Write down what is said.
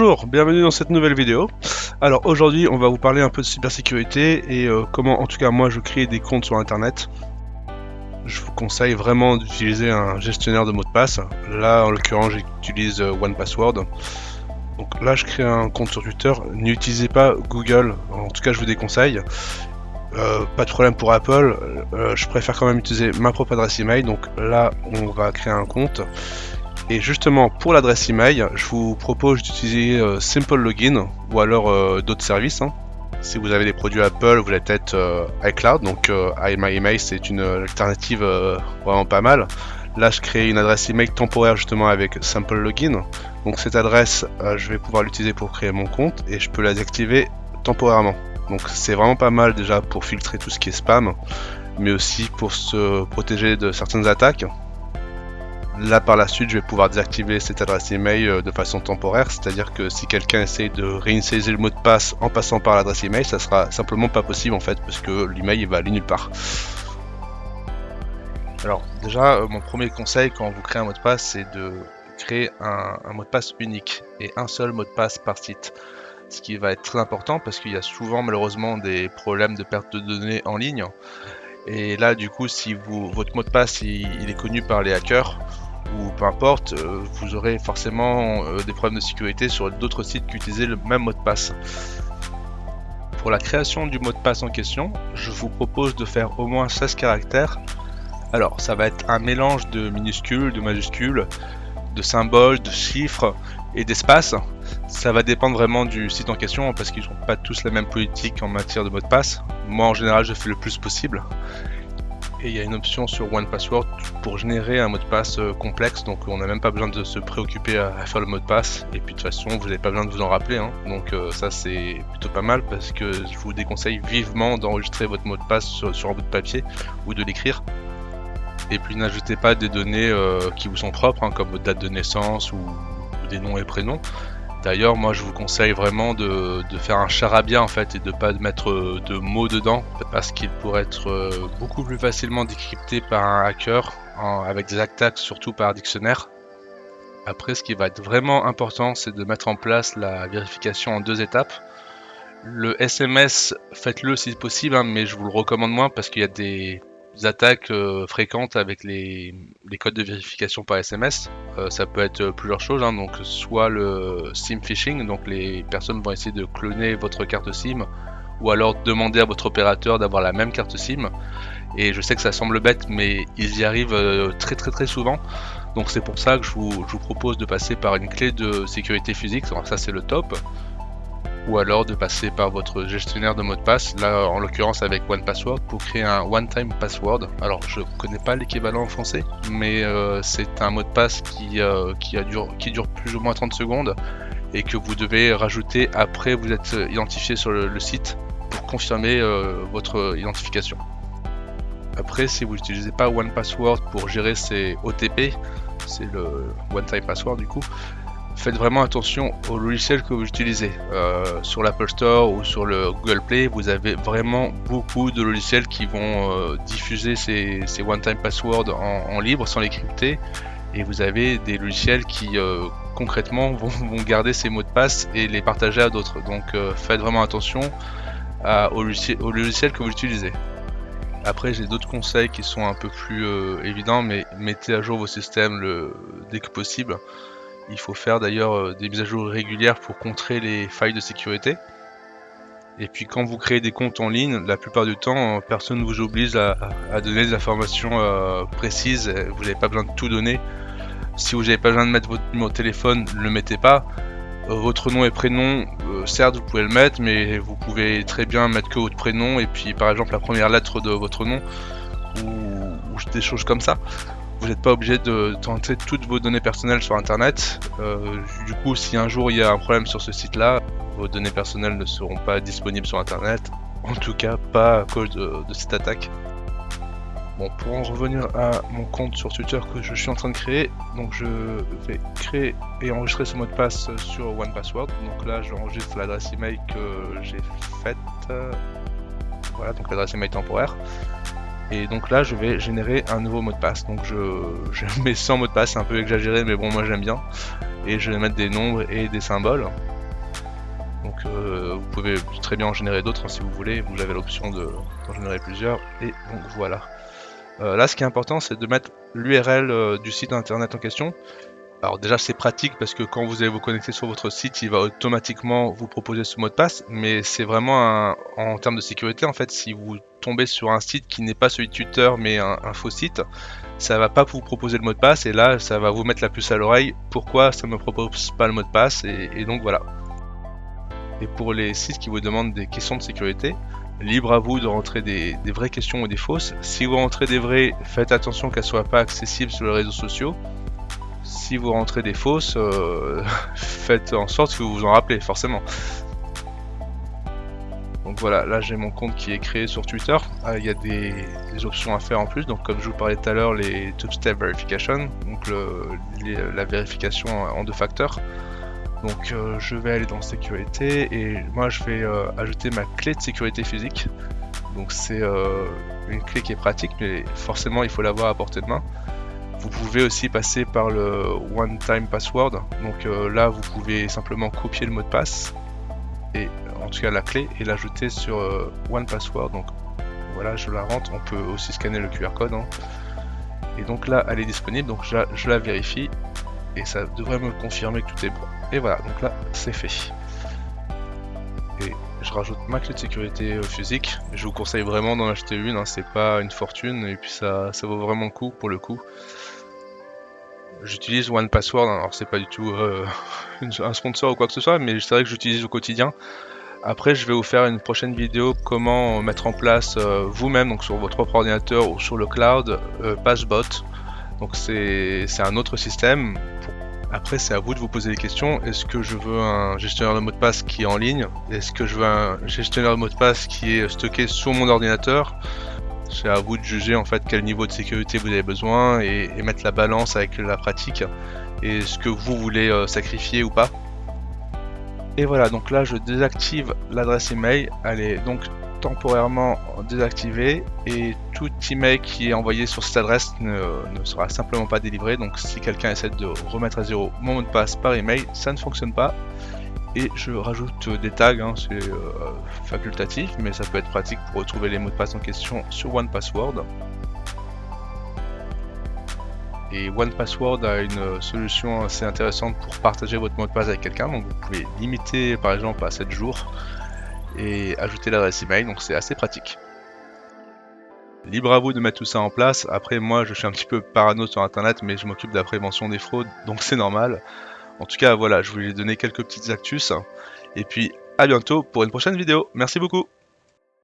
Bonjour, bienvenue dans cette nouvelle vidéo. Alors aujourd'hui on va vous parler un peu de cybersécurité et comment en tout cas moi je crée des comptes sur internet. Je vous conseille vraiment d'utiliser un gestionnaire de mots de passe. Là en l'occurrence j'utilise OnePassword. Donc là je crée un compte sur Twitter, n'utilisez pas Google, en tout cas je vous déconseille. Pas de problème pour Apple, je préfère quand même utiliser ma propre adresse email. Donc là on va créer un compte. Et justement pour l'adresse email, je vous propose d'utiliser Simple Login ou alors d'autres services. Si vous avez des produits Apple, vous avez peut-être iCloud, donc MyEmail c'est une alternative vraiment pas mal. Là je crée une adresse email temporaire justement avec Simple Login. Donc cette adresse, je vais pouvoir l'utiliser pour créer mon compte et je peux la désactiver temporairement. Donc c'est vraiment pas mal déjà pour filtrer tout ce qui est spam, mais aussi pour se protéger de certaines attaques. Là par la suite je vais pouvoir désactiver cette adresse email de façon temporaire, c'est-à-dire que si quelqu'un essaye de réinitialiser le mot de passe en passant par l'adresse email, ça sera simplement pas possible en fait, parce que l'email il va aller nulle part. Alors déjà mon premier conseil quand vous créez un mot de passe, c'est de créer un mot de passe unique et un seul mot de passe par site. Ce qui va être très important parce qu'il y a souvent malheureusement des problèmes de perte de données en ligne. Et là du coup si votre mot de passe il est connu par les hackers, ou peu importe, vous aurez forcément des problèmes de sécurité sur d'autres sites qui utilisent le même mot de passe. Pour la création du mot de passe en question, je vous propose de faire au moins 16 caractères. Alors ça va être un mélange de minuscules, de majuscules, de symboles, de chiffres et d'espaces. Ça va dépendre vraiment du site en question parce qu'ils n'ont pas tous la même politique en matière de mot de passe. Moi en général je fais le plus possible. Et il y a une option sur OnePassword pour générer un mot de passe complexe, donc on n'a même pas besoin de se préoccuper à faire le mot de passe, et puis de toute façon vous n'avez pas besoin de vous en rappeler, donc ça c'est plutôt pas mal parce que je vous déconseille vivement d'enregistrer votre mot de passe sur un bout de papier ou de l'écrire. Et puis n'ajoutez pas des données qui vous sont propres, comme votre date de naissance ou des noms et prénoms. D'ailleurs, moi je vous conseille vraiment de faire un charabia en fait et de pas mettre de mots dedans parce qu'il pourrait être beaucoup plus facilement décrypté par un hacker avec des attaques surtout par dictionnaire. Après, ce qui va être vraiment important, c'est de mettre en place la vérification en 2 étapes. Le SMS, faites-le si possible, mais je vous le recommande moins parce qu'il y a des attaques fréquentes avec les codes de vérification par SMS. Ça peut être plusieurs choses, donc soit le SIM phishing, donc les personnes vont essayer de cloner votre carte SIM ou alors demander à votre opérateur d'avoir la même carte SIM. Et je sais que ça semble bête, mais ils y arrivent très souvent. Donc c'est pour ça que je vous propose de passer par une clé de sécurité physique, alors ça c'est le top. Ou alors de passer par votre gestionnaire de mots de passe, là en l'occurrence avec OnePassword, pour créer un one-time password. Alors je connais pas l'équivalent en français, mais c'est un mot de passe qui dure plus ou moins 30 secondes et que vous devez rajouter après vous êtes identifié sur le site pour confirmer votre identification. Après, si vous n'utilisez pas OnePassword pour gérer ces OTP, c'est le one-time password du coup, faites vraiment attention au logiciel que vous utilisez. Sur l'Apple Store ou sur le Google Play, vous avez vraiment beaucoup de logiciels qui vont diffuser ces one-time passwords en libre sans les crypter. Et vous avez des logiciels qui concrètement vont garder ces mots de passe et les partager à d'autres. Donc faites vraiment attention au logiciel que vous utilisez. Après, j'ai d'autres conseils qui sont un peu plus évidents, mais mettez à jour vos systèmes dès que possible. Il faut faire d'ailleurs des mises à jour régulières pour contrer les failles de sécurité. Et puis quand vous créez des comptes en ligne, la plupart du temps, personne ne vous oblige à donner des informations précises. Vous n'avez pas besoin de tout donner. Si vous n'avez pas besoin de mettre votre numéro de téléphone, ne le mettez pas. Votre nom et prénom, certes vous pouvez le mettre, mais vous pouvez très bien mettre que votre prénom et puis par exemple la première lettre de votre nom ou des choses comme ça. Vous n'êtes pas obligé de tenter toutes vos données personnelles sur internet. Du coup, si un jour il y a un problème sur ce site là, vos données personnelles ne seront pas disponibles sur internet, en tout cas pas à cause de cette attaque. Bon, pour en revenir à mon compte sur Twitter que je suis en train de créer, donc je vais créer et enregistrer ce mot de passe sur OnePassword. Donc là j'enregistre l'adresse email que j'ai faite, voilà, donc l'adresse email temporaire. Et donc là je vais générer un nouveau mot de passe. Donc je mets 100 mots de passe, c'est un peu exagéré mais bon moi j'aime bien. Et je vais mettre des nombres et des symboles. vous pouvez très bien en générer d'autres hein, si vous voulez, vous avez l'option d'en générer plusieurs, et donc voilà. Là ce qui est important c'est de mettre l'URL du site internet en question. Alors déjà c'est pratique parce que quand vous allez vous connecter sur votre site, il va automatiquement vous proposer ce mot de passe, mais c'est vraiment en termes de sécurité en fait, si vous tombez sur un site qui n'est pas celui de Twitter mais un faux site, ça va pas vous proposer le mot de passe et là ça va vous mettre la puce à l'oreille, pourquoi ça me propose pas le mot de passe et donc voilà. Et pour les sites qui vous demandent des questions de sécurité, libre à vous de rentrer des vraies questions ou des fausses. Si vous rentrez des vraies, faites attention qu'elles soient pas accessibles sur les réseaux sociaux. Si vous rentrez des fausses, faites en sorte que vous vous en rappelez, forcément. Donc voilà, là j'ai mon compte qui est créé sur Twitter. Il y a des options à faire en plus. Donc comme je vous parlais tout à l'heure, les two-step verification, donc la vérification en deux facteurs. Donc je vais aller dans sécurité et moi je vais ajouter ma clé de sécurité physique. Donc c'est une clé qui est pratique, mais forcément il faut l'avoir à portée de main. Vous pouvez aussi passer par le one time password. Donc là vous pouvez simplement copier le mot de passe et en tout cas la clé et l'ajouter sur one password. Donc voilà, je la rentre. On peut aussi scanner le QR code hein. Et donc là elle est disponible, donc je la vérifie et ça devrait me confirmer que tout est bon. Et voilà, donc là c'est fait. Et je rajoute ma clé de sécurité physique. Je vous conseille vraiment d'en acheter une, hein. C'est pas une fortune et puis ça vaut vraiment le coup pour le coup. J'utilise One Password, alors c'est pas du tout un sponsor ou quoi que ce soit, mais c'est vrai que j'utilise au quotidien. Après je vais vous faire une prochaine vidéo comment mettre en place vous-même, donc sur votre propre ordinateur ou sur le cloud, Passbot. Donc c'est un autre système. Après c'est à vous de vous poser les questions. Est-ce que je veux un gestionnaire de mot de passe qui est en ligne? Est-ce que je veux un gestionnaire de mot de passe qui est stocké sur mon ordinateur? C'est à vous de juger en fait quel niveau de sécurité vous avez besoin et mettre la balance avec la pratique et ce que vous voulez sacrifier ou pas. Et voilà, donc là je désactive l'adresse email, elle est donc temporairement désactivée et tout email qui est envoyé sur cette adresse ne sera simplement pas délivré. Donc si quelqu'un essaie de remettre à zéro mon mot de passe par email, ça ne fonctionne pas. Et je rajoute des tags, hein, c'est facultatif, mais ça peut être pratique pour retrouver les mots de passe en question sur One Password. Et One Password a une solution assez intéressante pour partager votre mot de passe avec quelqu'un, donc vous pouvez limiter par exemple à 7 jours et ajouter l'adresse email, donc c'est assez pratique. Libre à vous de mettre tout ça en place. Après moi je suis un petit peu parano sur internet, mais je m'occupe de la prévention des fraudes, donc c'est normal. En tout cas voilà, je voulais donner quelques petites actus et puis à bientôt pour une prochaine vidéo. Merci beaucoup.